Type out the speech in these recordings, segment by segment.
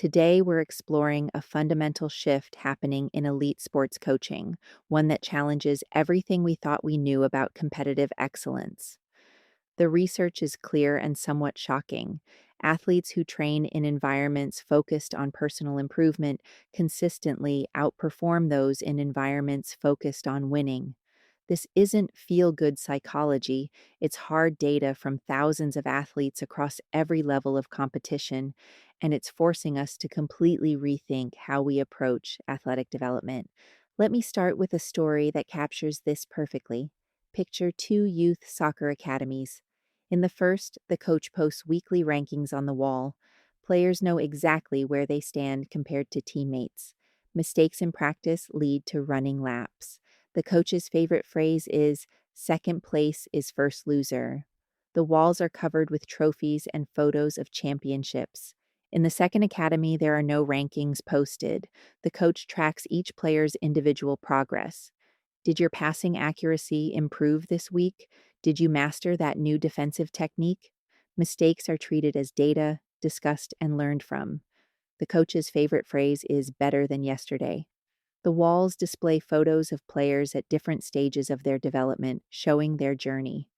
Today, we're exploring a fundamental shift happening in elite sports coaching, one that challenges everything we thought we knew about competitive excellence. The research is clear and somewhat shocking. Athletes who train in environments focused on personal improvement consistently outperform those in environments focused on winning. This isn't feel good psychology, it's hard data from thousands of athletes across every level of competition, and it's forcing us to completely rethink how we approach athletic development. Let me start with a story that captures this perfectly. Picture two youth soccer academies. In the first, the coach posts weekly rankings on the wall. Players know exactly where they stand compared to teammates. Mistakes in practice lead to running laps. The coach's favorite phrase is, "Second place is first loser." The walls are covered with trophies and photos of championships. In the second academy, there are no rankings posted. The coach tracks each player's individual progress. Did your passing accuracy improve this week? Did you master that new defensive technique? Mistakes are treated as data, discussed, and learned from. The coach's favorite phrase is better than yesterday. The walls display photos of players at different stages of their development, showing their journey.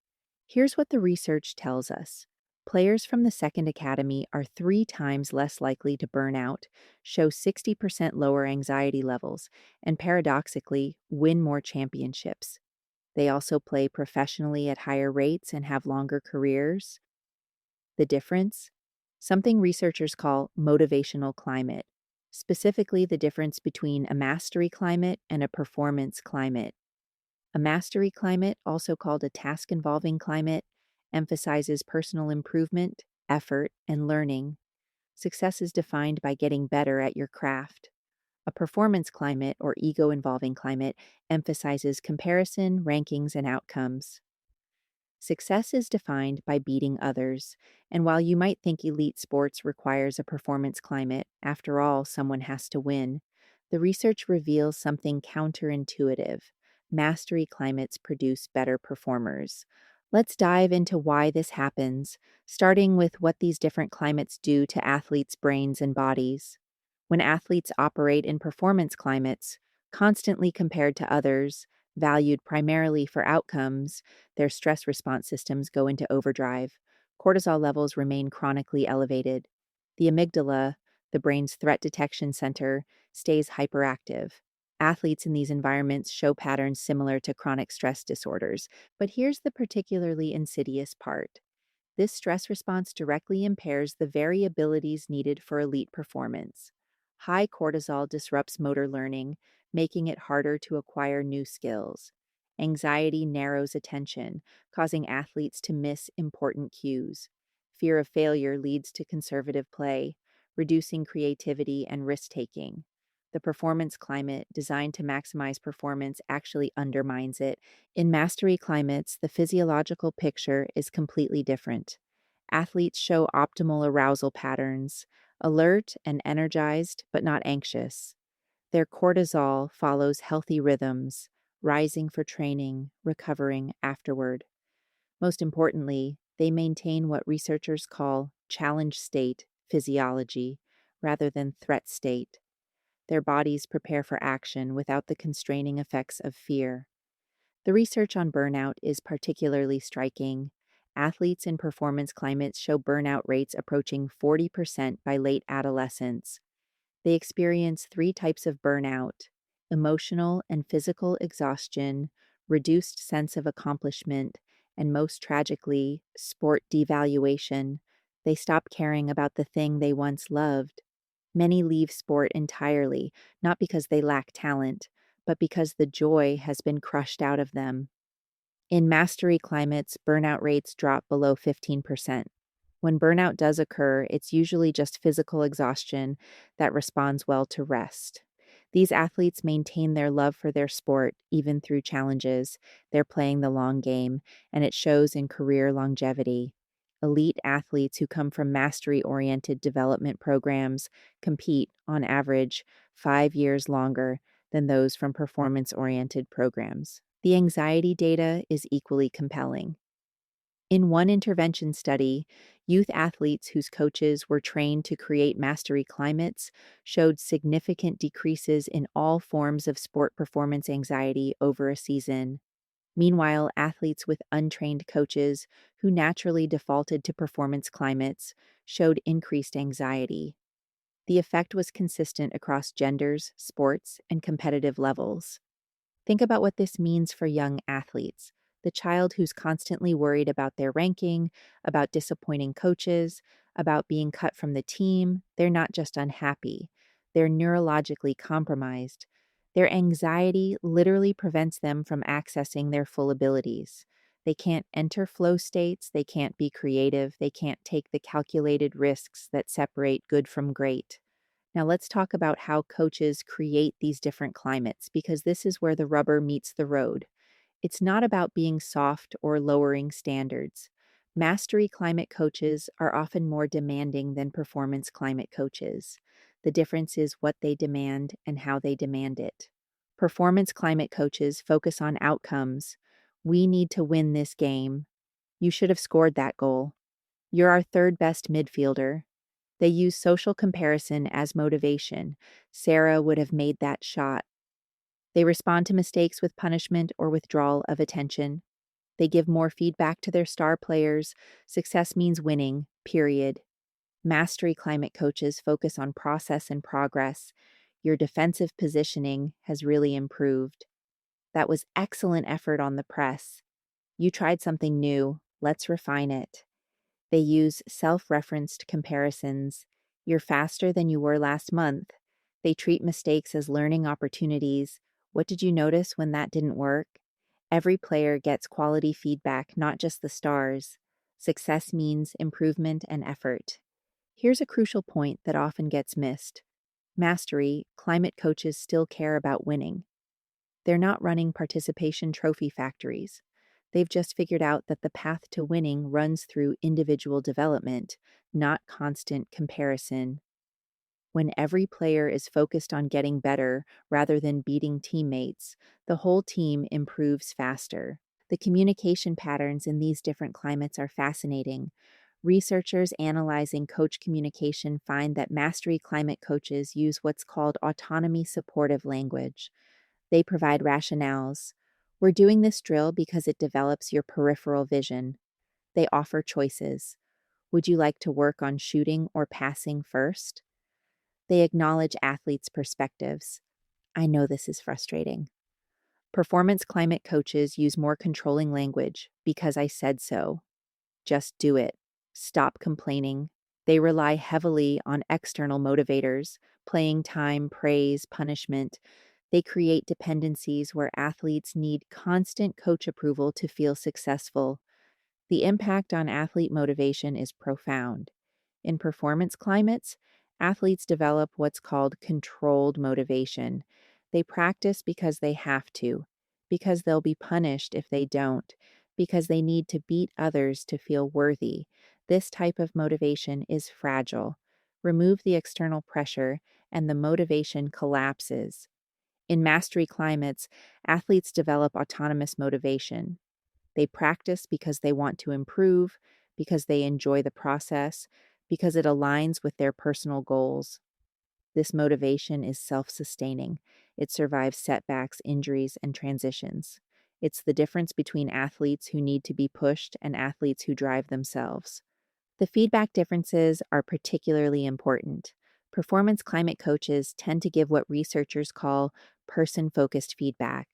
Here's what the research tells us. Players from the second academy are 3 times less likely to burn out, show 60% lower anxiety levels, and paradoxically, win more championships. They also play professionally at higher rates and have longer careers. The difference? Something researchers call motivational climate, specifically the difference between a mastery climate and a performance climate. A mastery climate, also called a task involving climate, emphasizes personal improvement, effort, and learning. Success is defined by getting better at your craft. A performance climate, or ego involving climate, emphasizes comparison, rankings, and outcomes. Success is defined by beating others, and while you might think elite sports requires a performance climate, after all, someone has to win, the research reveals something counterintuitive. Mastery climates produce better performers. Let's dive into why this happens, starting with what these different climates do to athletes' brains and bodies. When athletes operate in performance climates, constantly compared to others, valued primarily for outcomes, their stress response systems go into overdrive. Cortisol levels remain chronically elevated. The amygdala, the brain's threat detection center, stays hyperactive. Athletes in these environments show patterns similar to chronic stress disorders. But here's the particularly insidious part. This stress response directly impairs the very abilities needed for elite performance. High cortisol disrupts motor learning, making it harder to acquire new skills. Anxiety narrows attention, causing athletes to miss important cues. Fear of failure leads to conservative play, reducing creativity and risk taking. The performance climate, designed to maximize performance, actually undermines it. In mastery climates, the physiological picture is completely different. Athletes show optimal arousal patterns, alert and energized, but not anxious. Their cortisol follows healthy rhythms, rising for training, recovering afterward. Most importantly, they maintain what researchers call challenge state physiology rather than threat state. Their bodies prepare for action without the constraining effects of fear. The research on burnout is particularly striking. Athletes in performance climates show burnout rates approaching 40% by late adolescence. They experience 3 types of burnout: emotional and physical exhaustion, reduced sense of accomplishment, and most tragically, sport devaluation. They stop caring about the thing they once loved. Many leave sport entirely, not because they lack talent, but because the joy has been crushed out of them. In mastery climates, burnout rates drop below 15%. When burnout does occur, it's usually just physical exhaustion that responds well to rest. These athletes maintain their love for their sport even through challenges. They're playing the long game, and it shows in career longevity. Elite athletes who come from mastery-oriented development programs compete, on average, 5 years longer than those from performance-oriented programs. The anxiety data is equally compelling. In one intervention study, youth athletes whose coaches were trained to create mastery climates showed significant decreases in all forms of sport performance anxiety over a season. Meanwhile, athletes with untrained coaches who naturally defaulted to performance climates showed increased anxiety. The effect was consistent across genders, sports, and competitive levels. Think about what this means for young athletes. The child who's constantly worried about their ranking, about disappointing coaches, about being cut from the team, they're not just unhappy, they're neurologically compromised. Their anxiety literally prevents them from accessing their full abilities. They can't enter flow states, they can't be creative, they can't take the calculated risks that separate good from great. Now, let's talk about how coaches create these different climates because this is where the rubber meets the road. It's not about being soft or lowering standards. Mastery climate coaches are often more demanding than performance climate coaches. The difference is what they demand and how they demand it. Performance climate coaches focus on outcomes. We need to win this game. You should have scored that goal. You're our third best midfielder. They use social comparison as motivation. Sarah would have made that shot. They respond to mistakes with punishment or withdrawal of attention. They give more feedback to their star players. Success means winning, period. Mastery climate coaches focus on process and progress. Your defensive positioning has really improved. That was excellent effort on the press. You tried something new. Let's refine it. They use self referenced comparisons. You're faster than you were last month. They treat mistakes as learning opportunities. What did you notice when that didn't work? Every player gets quality feedback, not just the stars. Success means improvement and effort. Here's a crucial point that often gets missed. Mastery, climate coaches still care about winning. They're not running participation trophy factories. They've just figured out that the path to winning runs through individual development, not constant comparison. When every player is focused on getting better rather than beating teammates, the whole team improves faster. The communication patterns in these different climates are fascinating. Researchers analyzing coach communication find that mastery climate coaches use what's called autonomy supportive language. They provide rationales. We're doing this drill because it develops your peripheral vision. They offer choices. Would you like to work on shooting or passing first? They acknowledge athletes' perspectives. I know this is frustrating. Performance climate coaches use more controlling language because I said so. Just do it. Stop complaining. They rely heavily on external motivators, playing time, praise, punishment. They create dependencies where athletes need constant coach approval to feel successful. The impact on athlete motivation is profound. In performance climates, athletes develop what's called controlled motivation. They practice because they have to, because they'll be punished if they don't, because they need to beat others to feel worthy. This type of motivation is fragile. Remove the external pressure, and the motivation collapses. In mastery climates, athletes develop autonomous motivation. They practice because they want to improve, because they enjoy the process, because it aligns with their personal goals. This motivation is self sustaining. It survives setbacks, injuries, and transitions. It's the difference between athletes who need to be pushed and athletes who drive themselves. The feedback differences are particularly important. Performance climate coaches tend to give what researchers call person focused feedback.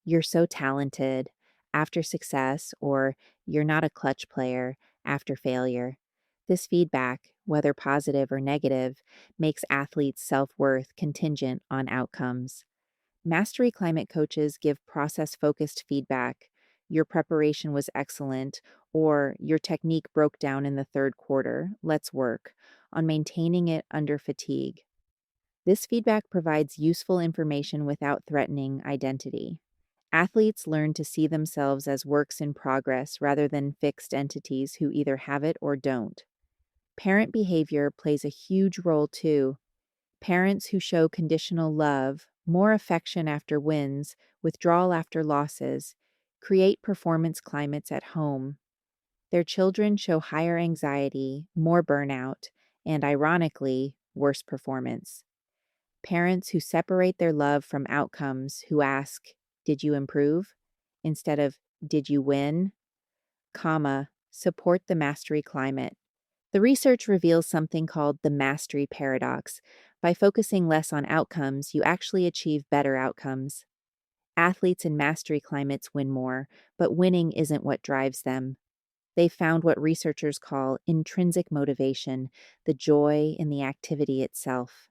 You're so talented after success, or you're not a clutch player after failure. This feedback, whether positive or negative, makes athletes' self worth contingent on outcomes. Mastery climate coaches give process focused feedback. Your preparation was excellent, or your technique broke down in the third quarter. Let's work on maintaining it under fatigue. This feedback provides useful information without threatening identity. Athletes learn to see themselves as works in progress rather than fixed entities who either have it or don't. Parent behavior plays a huge role too. Parents who show conditional love, more affection after wins, withdrawal after losses, create performance climates at home. Their children show higher anxiety, more burnout, and ironically, worse performance. Parents who separate their love from outcomes, who ask, "Did you improve?" instead of "Did you win?" support the mastery climate. The research reveals something called the mastery paradox. By focusing less on outcomes, you actually achieve better outcomes. Athletes in mastery climates win more, but winning isn't what drives them. They found what researchers call intrinsic motivation, the joy in the activity itself.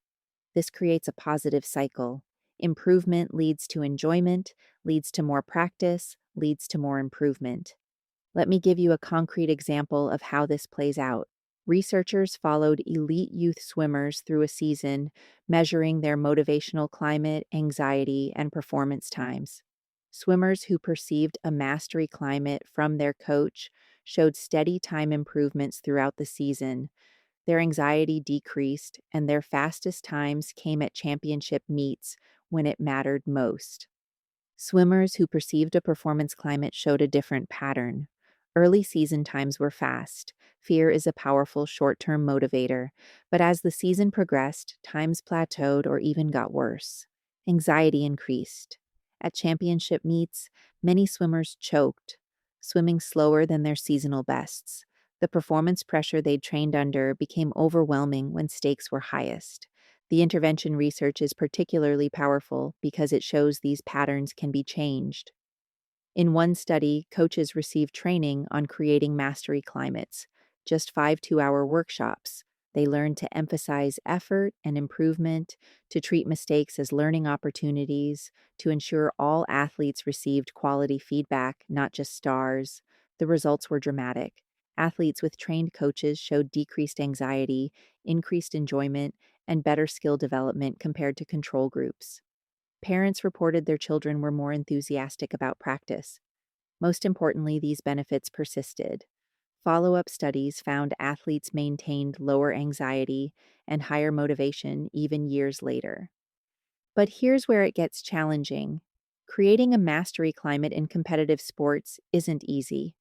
This creates a positive cycle. Improvement leads to enjoyment, leads to more practice, leads to more improvement. Let me give you a concrete example of how this plays out. Researchers followed elite youth swimmers through a season, measuring their motivational climate, anxiety, and performance times. Swimmers who perceived a mastery climate from their coach showed steady time improvements throughout the season. Their anxiety decreased, and their fastest times came at championship meets when it mattered most. Swimmers who perceived a performance climate showed a different pattern. Early season times were fast. Fear is a powerful short term motivator, but as the season progressed, times plateaued or even got worse. Anxiety increased. At championship meets, many swimmers choked, swimming slower than their seasonal bests. The performance pressure they'd trained under became overwhelming when stakes were highest. The intervention research is particularly powerful because it shows these patterns can be changed. In one study, coaches received training on creating mastery climates, just 5 2-hour workshops. They learned to emphasize effort and improvement, to treat mistakes as learning opportunities, to ensure all athletes received quality feedback, not just stars. The results were dramatic. Athletes with trained coaches showed decreased anxiety, increased enjoyment, and better skill development compared to control groups. Parents reported their children were more enthusiastic about practice. Most importantly, these benefits persisted. Follow up studies found athletes maintained lower anxiety and higher motivation even years later. But here's where it gets challenging. Creating a mastery climate in competitive sports isn't easy.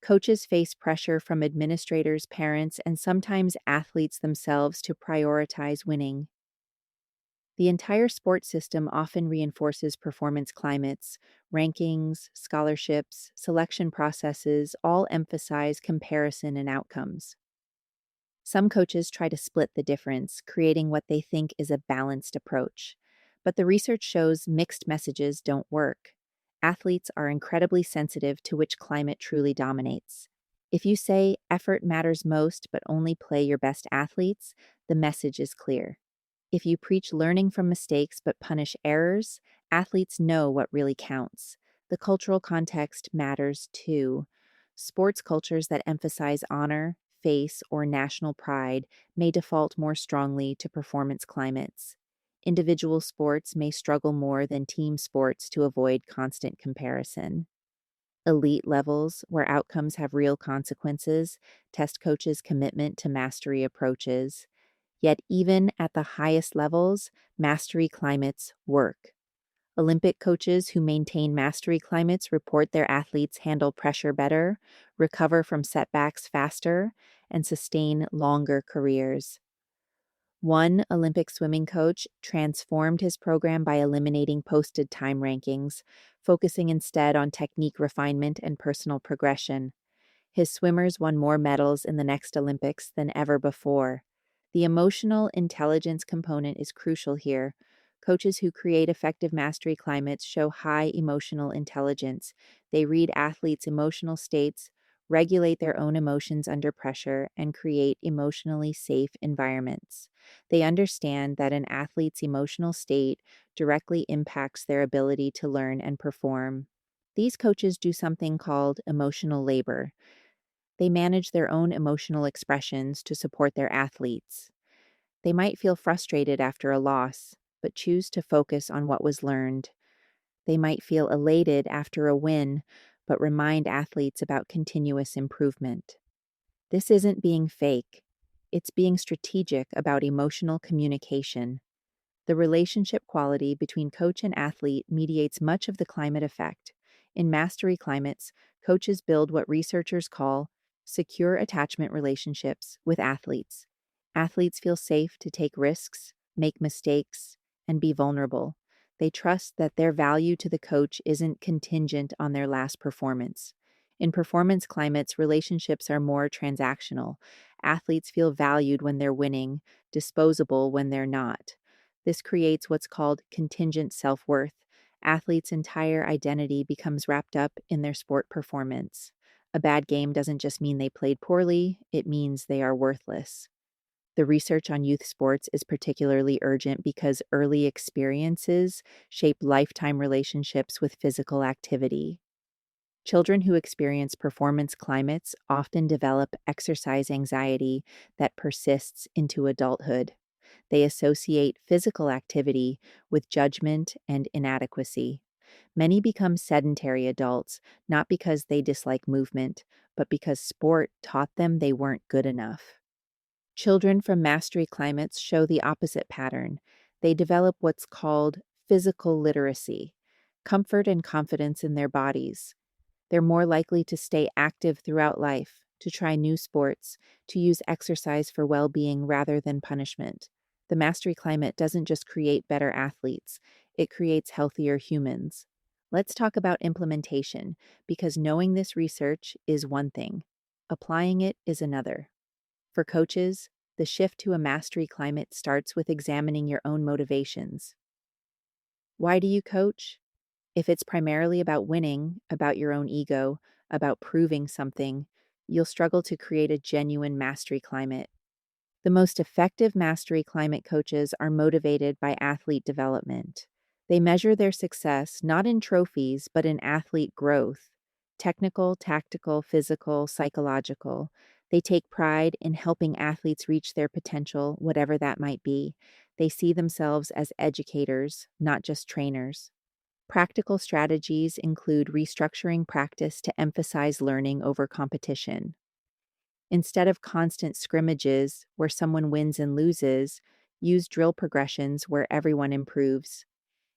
Coaches face pressure from administrators, parents, and sometimes athletes themselves to prioritize winning. The entire sports system often reinforces performance climates. Rankings, scholarships, selection processes all emphasize comparison and outcomes. Some coaches try to split the difference, creating what they think is a balanced approach. But the research shows mixed messages don't work. Athletes are incredibly sensitive to which climate truly dominates. If you say effort matters most but only play your best athletes, the message is clear. If you preach learning from mistakes but punish errors, athletes know what really counts. The cultural context matters too. Sports cultures that emphasize honor, face, or national pride may default more strongly to performance climates. Individual sports may struggle more than team sports to avoid constant comparison. Elite levels, where outcomes have real consequences, test coaches' commitment to mastery approaches. Yet, even at the highest levels, mastery climates work. Olympic coaches who maintain mastery climates report their athletes handle pressure better, recover from setbacks faster, and sustain longer careers. One Olympic swimming coach transformed his program by eliminating posted time rankings, focusing instead on technique refinement and personal progression. His swimmers won more medals in the next Olympics than ever before. The emotional intelligence component is crucial here. Coaches who create effective mastery climates show high emotional intelligence. They read athletes' emotional states, regulate their own emotions under pressure, and create emotionally safe environments. They understand that an athlete's emotional state directly impacts their ability to learn and perform. These coaches do something called emotional labor. They manage their own emotional expressions to support their athletes. They might feel frustrated after a loss, but choose to focus on what was learned. They might feel elated after a win, but remind athletes about continuous improvement. This isn't being fake, it's being strategic about emotional communication. The relationship quality between coach and athlete mediates much of the climate effect. In mastery climates, coaches build what researchers call Secure attachment relationships with athletes. Athletes feel safe to take risks, make mistakes, and be vulnerable. They trust that their value to the coach isn't contingent on their last performance. In performance climates, relationships are more transactional. Athletes feel valued when they're winning, disposable when they're not. This creates what's called contingent self worth. Athletes' entire identity becomes wrapped up in their sport performance. A bad game doesn't just mean they played poorly, it means they are worthless. The research on youth sports is particularly urgent because early experiences shape lifetime relationships with physical activity. Children who experience performance climates often develop exercise anxiety that persists into adulthood. They associate physical activity with judgment and inadequacy. Many become sedentary adults, not because they dislike movement, but because sport taught them they weren't good enough. Children from mastery climates show the opposite pattern. They develop what's called physical literacy, comfort and confidence in their bodies. They're more likely to stay active throughout life, to try new sports, to use exercise for well being rather than punishment. The mastery climate doesn't just create better athletes, it creates healthier humans. Let's talk about implementation, because knowing this research is one thing, applying it is another. For coaches, the shift to a mastery climate starts with examining your own motivations. Why do you coach? If it's primarily about winning, about your own ego, about proving something, you'll struggle to create a genuine mastery climate. The most effective mastery climate coaches are motivated by athlete development. They measure their success not in trophies, but in athlete growth technical, tactical, physical, psychological. They take pride in helping athletes reach their potential, whatever that might be. They see themselves as educators, not just trainers. Practical strategies include restructuring practice to emphasize learning over competition. Instead of constant scrimmages where someone wins and loses, use drill progressions where everyone improves.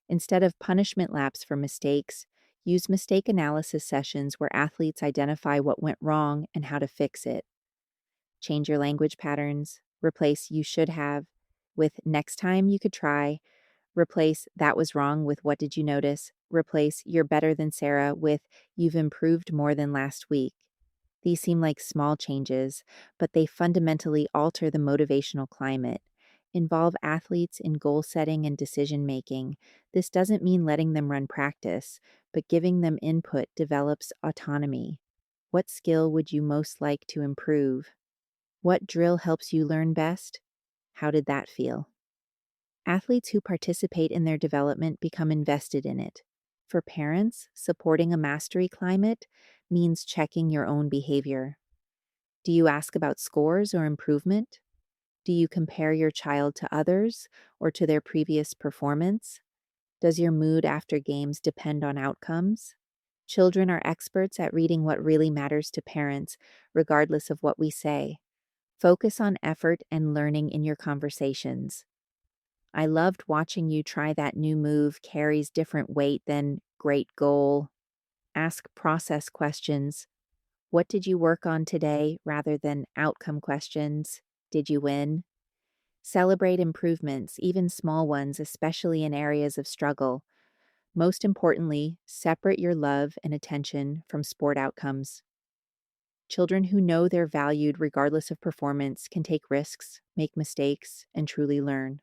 Instead of punishment laps for mistakes, use mistake analysis sessions where athletes identify what went wrong and how to fix it. Change your language patterns. Replace you should have with next time you could try. Replace that was wrong with what did you notice? Replace you're better than Sarah with you've improved more than last week. These seem like small changes, but they fundamentally alter the motivational climate. Involve athletes in goal setting and decision making. This doesn't mean letting them run practice, but giving them input develops autonomy. What skill would you most like to improve? What drill helps you learn best? How did that feel? Athletes who participate in their development become invested in it. For parents, supporting a mastery climate means checking your own behavior. Do you ask about scores or improvement? Do you compare your child to others or to their previous performance? Does your mood after games depend on outcomes? Children are experts at reading what really matters to parents, regardless of what we say. Focus on effort and learning in your conversations. I loved watching you try that new move carries different weight than great goal. Ask process questions. What did you work on today rather than outcome questions? Did you win? Celebrate improvements, even small ones, especially in areas of struggle. Most importantly, separate your love and attention from sport outcomes. Children who know they're valued regardless of performance can take risks, make mistakes, and truly learn.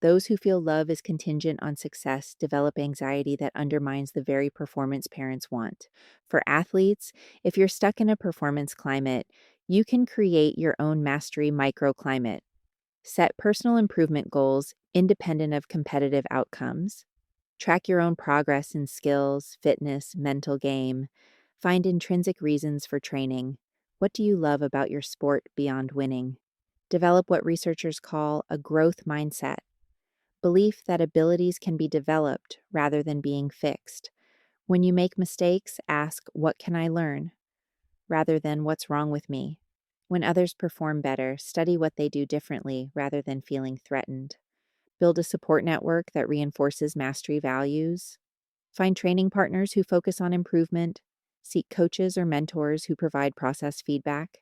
Those who feel love is contingent on success develop anxiety that undermines the very performance parents want. For athletes, if you're stuck in a performance climate, you can create your own mastery microclimate. Set personal improvement goals independent of competitive outcomes. Track your own progress in skills, fitness, mental game. Find intrinsic reasons for training. What do you love about your sport beyond winning? Develop what researchers call a growth mindset. Belief that abilities can be developed rather than being fixed. When you make mistakes, ask, what can I learn? Rather than what's wrong with me. When others perform better, study what they do differently rather than feeling threatened. Build a support network that reinforces mastery values. Find training partners who focus on improvement. Seek coaches or mentors who provide process feedback.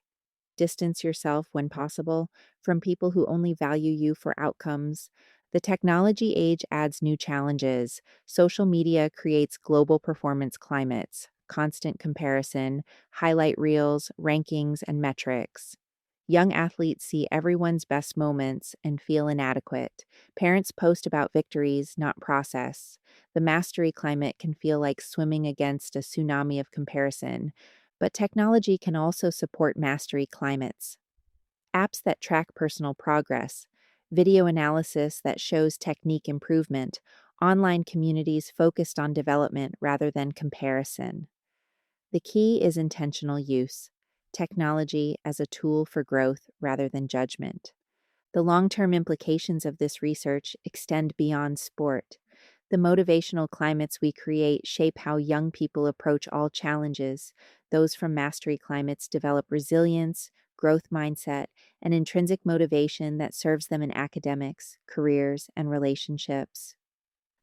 Distance yourself, when possible, from people who only value you for outcomes. The technology age adds new challenges. Social media creates global performance climates, constant comparison, highlight reels, rankings, and metrics. Young athletes see everyone's best moments and feel inadequate. Parents post about victories, not process. The mastery climate can feel like swimming against a tsunami of comparison, but technology can also support mastery climates. Apps that track personal progress, video analysis that shows technique improvement, online communities focused on development rather than comparison. The key is intentional use, technology as a tool for growth rather than judgment. The long term implications of this research extend beyond sport. The motivational climates we create shape how young people approach all challenges. Those from mastery climates develop resilience, growth mindset, and intrinsic motivation that serves them in academics, careers, and relationships.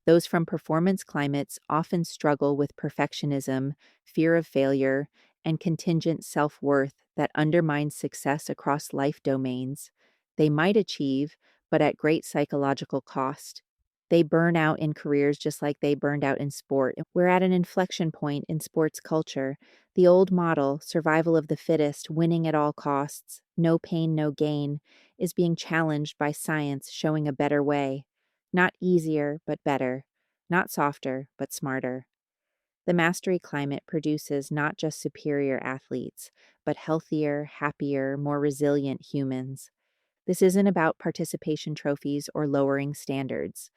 Those from performance climates often struggle with perfectionism, fear of failure, and contingent self worth that undermines success across life domains. They might achieve, but at great psychological cost. They burn out in careers just like they burned out in sport. We're at an inflection point in sports culture. The old model, survival of the fittest, winning at all costs, no pain, no gain, is being challenged by science showing a better way. Not easier, but better. Not softer, but smarter. The mastery climate produces not just superior athletes, but healthier, happier, more resilient humans. This isn't about participation trophies or lowering standards.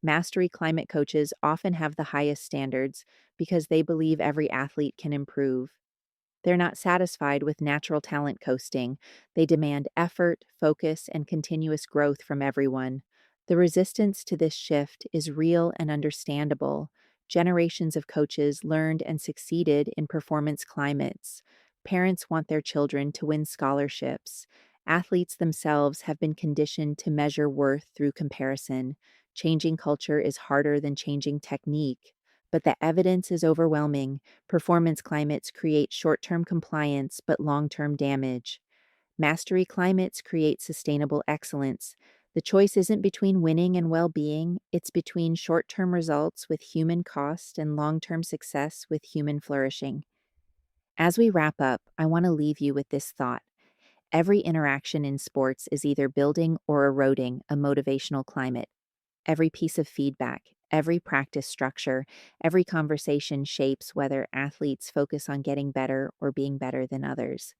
Mastery climate coaches often have the highest standards because they believe every athlete can improve. They're not satisfied with natural talent coasting. They demand effort, focus, and continuous growth from everyone. The resistance to this shift is real and understandable. Generations of coaches learned and succeeded in performance climates. Parents want their children to win scholarships. Athletes themselves have been conditioned to measure worth through comparison. Changing culture is harder than changing technique, but the evidence is overwhelming. Performance climates create short term compliance but long term damage. Mastery climates create sustainable excellence. The choice isn't between winning and well being, it's between short term results with human cost and long term success with human flourishing. As we wrap up, I want to leave you with this thought. Every interaction in sports is either building or eroding a motivational climate. Every piece of feedback, every practice structure, every conversation shapes whether athletes focus on getting better or being better than others.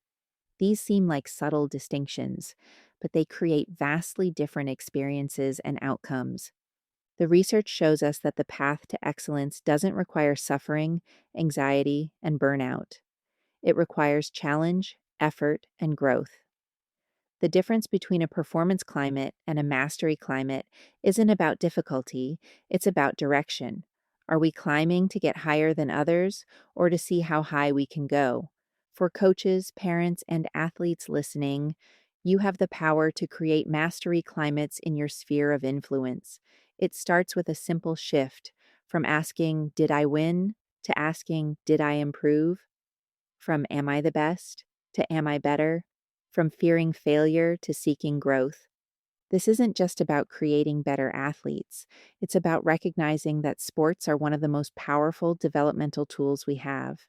These seem like subtle distinctions, but they create vastly different experiences and outcomes. The research shows us that the path to excellence doesn't require suffering, anxiety, and burnout. It requires challenge, effort, and growth. The difference between a performance climate and a mastery climate isn't about difficulty, it's about direction. Are we climbing to get higher than others or to see how high we can go? For coaches, parents, and athletes listening, you have the power to create mastery climates in your sphere of influence. It starts with a simple shift from asking, "Did I win?" to asking, "Did I improve?" From "Am I the best?" to "Am I better?" From fearing failure to seeking growth. This isn't just about creating better athletes. It's about recognizing that sports are one of the most powerful developmental tools we have.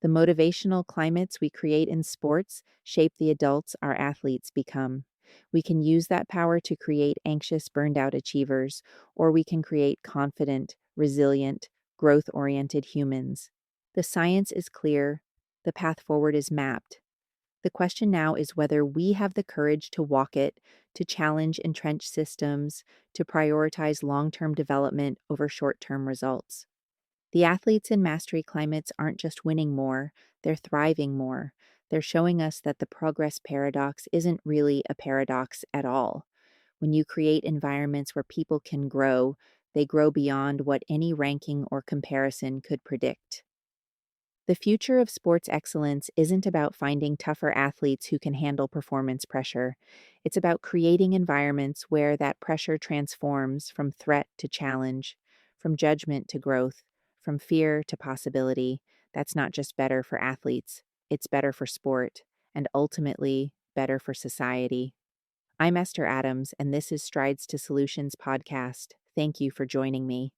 The motivational climates we create in sports shape the adults our athletes become. We can use that power to create anxious, burned out achievers, or we can create confident, resilient, growth oriented humans. The science is clear, the path forward is mapped. The question now is whether we have the courage to walk it, to challenge entrenched systems, to prioritize long term development over short term results. The athletes in mastery climates aren't just winning more, they're thriving more. They're showing us that the progress paradox isn't really a paradox at all. When you create environments where people can grow, they grow beyond what any ranking or comparison could predict. The future of sports excellence isn't about finding tougher athletes who can handle performance pressure. It's about creating environments where that pressure transforms from threat to challenge, from judgment to growth, from fear to possibility. That's not just better for athletes, it's better for sport, and ultimately, better for society. I'm Esther Adams, and this is Strides to Solutions podcast. Thank you for joining me.